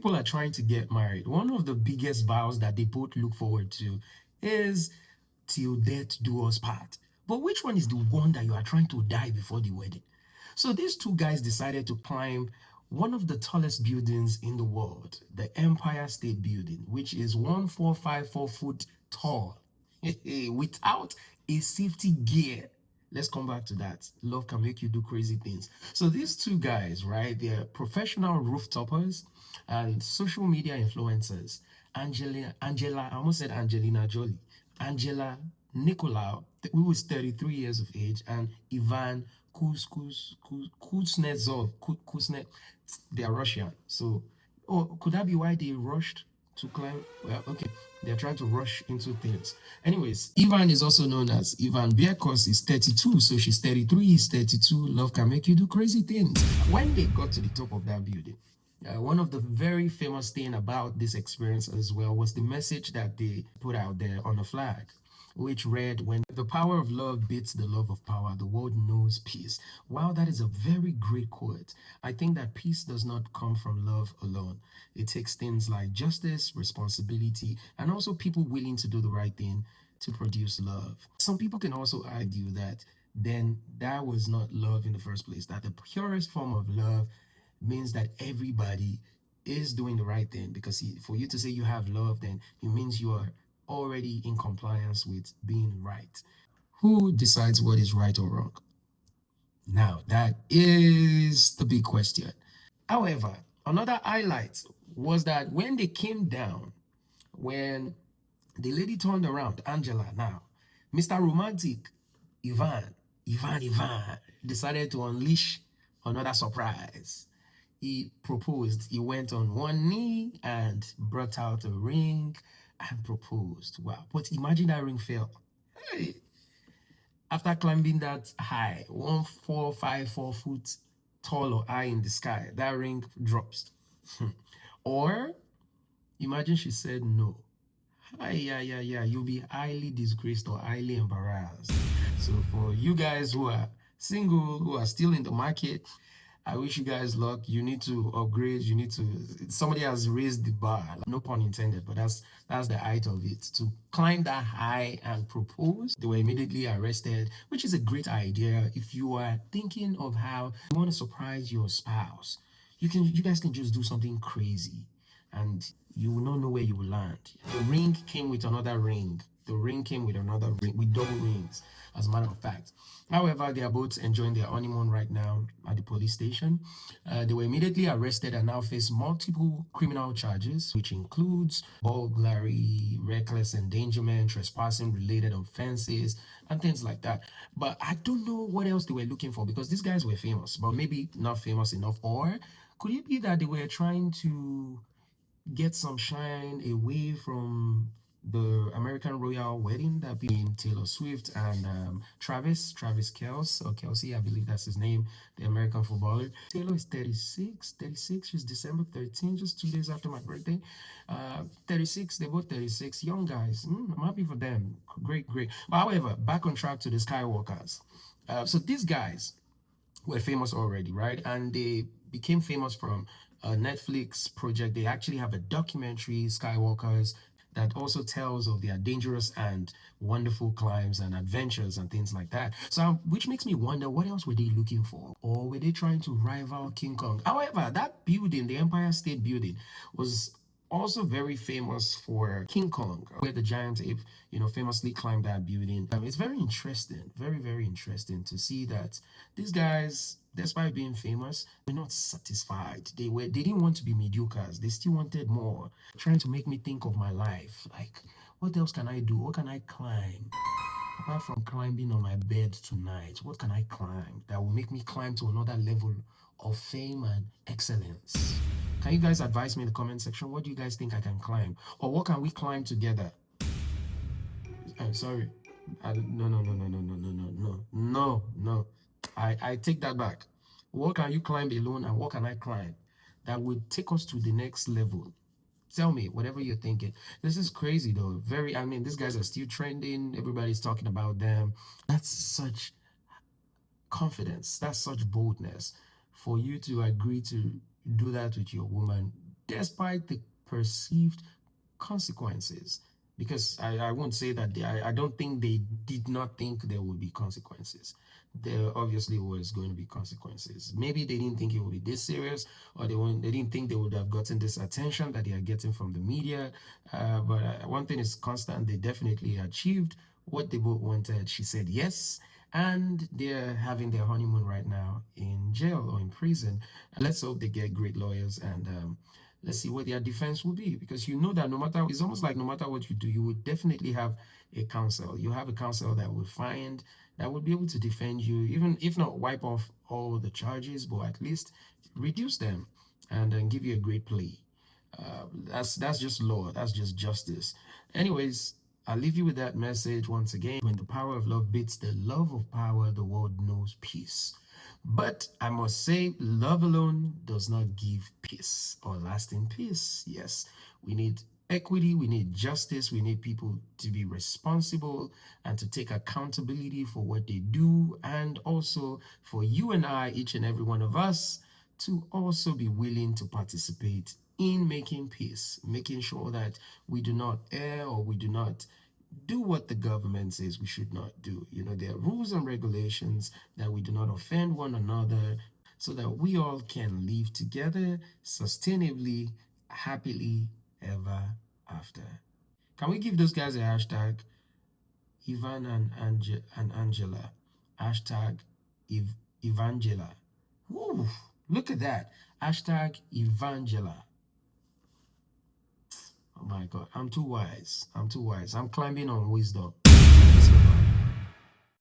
people are trying to get married, one of the biggest vows that they both look forward to is till death do us part. But which one is the one that you are trying to die before the wedding? So these two guys decided to climb one of the tallest buildings in the world, the Empire State Building, which is 1454 foot tall, without a safety gear. Let's come back to that. Love can make you do crazy things. So these two guys, right, they're professional rooftoppers and social media influencers. I almost said Angelina Jolie. Angela Nicolau, who was 33 years of age, and Ivan Kuznetsov. They are Russian. So, oh, could that be why they rushed to climb? Well, okay, they're trying to rush into things. Anyways, Ivan is also known as Ivan Bierkos is 32, so she's 33, he's 32. Love can make you do crazy things. When they got to the top of that building, one of the very famous thing about this experience as well was the message that they put out there on the flag, which read, "When the power of love beats the love of power, the world knows peace." Wow, that is a very great quote. I think that peace does not come from love alone. It takes things like justice, responsibility, and also people willing to do the right thing to produce love. Some people can also argue that then that was not love in the first place, that the purest form of love means that everybody is doing the right thing, because for you to say you have love, then it means you are already in compliance with being right. Who decides what is right or wrong? Now, that is the big question. However, another highlight was that when they came down, when the lady turned around, Angela now, Mr. Romantic, Ivan, decided to unleash another surprise. He proposed. He went on one knee and brought out a ring and proposed. Wow. But imagine that ring fell. Hey. After climbing that high, 1454 foot tall or high in the sky, that ring drops. Or imagine she said no. Yeah. You'll be highly disgraced or highly embarrassed. So for you guys who are single, who are still in the market, I wish you guys luck. You need to upgrade. You need to. Somebody has raised the bar. No pun intended, but that's the height of it. To climb that high and propose, they were immediately arrested, which is a great idea. If you are thinking of how you want to surprise your spouse, you guys can just do something crazy, and you will not know where you will land. The ring came with another ring. The ring came with another ring, with double rings, as a matter of fact. However, they are both enjoying their honeymoon right now at the police station. They were immediately arrested and now face multiple criminal charges, which includes burglary, reckless endangerment, trespassing related offenses, and things like that. But I don't know what else they were looking for, because these guys were famous, but maybe not famous enough. Or could it be that they were trying to get some shine away from the American royal wedding that between Taylor Swift and Travis Kelsey, I believe that's his name, the American footballer. Taylor is 36, she's December 13, just 2 days after my birthday. 36, they're both 36, young guys. I'm happy for them. Great. But however, back on track to the Skywalkers. So these guys were famous already, right? And they became famous from a Netflix project. They actually have a documentary, Skywalkers, that also tells of their dangerous and wonderful climbs and adventures and things like that. So, which makes me wonder, what else were they looking for? Or were they trying to rival King Kong? However, that building, the Empire State Building, was also very famous for King Kong, where the giant ape, famously climbed that building. It's very interesting, very interesting to see that these guys, despite being famous, were not satisfied. They didn't want to be mediocres. They still wanted more. Trying to make me think of my life. Like, what else can I do? What can I climb? Apart from climbing on my bed tonight, what can I climb that will make me climb to another level of fame and excellence? Can you guys advise me in the comment section? What do you guys think I can climb? Or what can we climb together? Sorry. No. I take that back. What can you climb alone and what can I climb that would take us to the next level? Tell me, whatever you're thinking. This is crazy though. These guys are still trending. Everybody's talking about them. That's such confidence. That's such boldness for you to agree to do that with your woman. despite the perceived consequences. Because I won't say that I don't think they did not think there would be consequences. There obviously was going to be consequences. Maybe they didn't think it would be this serious, or they didn't think they would have gotten this attention that they are getting from the media. But one thing is constant: they definitely achieved what they both wanted. She said yes, and they're having their honeymoon right now in jail or in prison. And let's hope they get great lawyers, and let's see what their defense will be, because you know that no matter, it's almost like no matter what you do, you would definitely have a counsel. You have a counsel that will find, that will be able to defend you, even if not wipe off all the charges, but at least reduce them and then give you a great plea. That's just law. That's just justice. Anyways, I'll leave you with that message once again. When the power of love beats the love of power, the world knows peace. But I must say, love alone does not give peace or lasting peace. Yes, we need equity, we need justice, we need people to be responsible and to take accountability for what they do, and also for you and I, each and every one of us, to also be willing to participate in making peace, making sure that we do not err or we do not do what the government says we should not do. You know, there are rules and regulations that we do not offend one another, so that we all can live together sustainably, happily, ever after. Can we give those guys a hashtag? Ivan and Angela. Hashtag Evangela. Woo, look at that. Hashtag Evangela. Oh my God, I'm too wise. I'm too wise. I'm climbing on wisdom.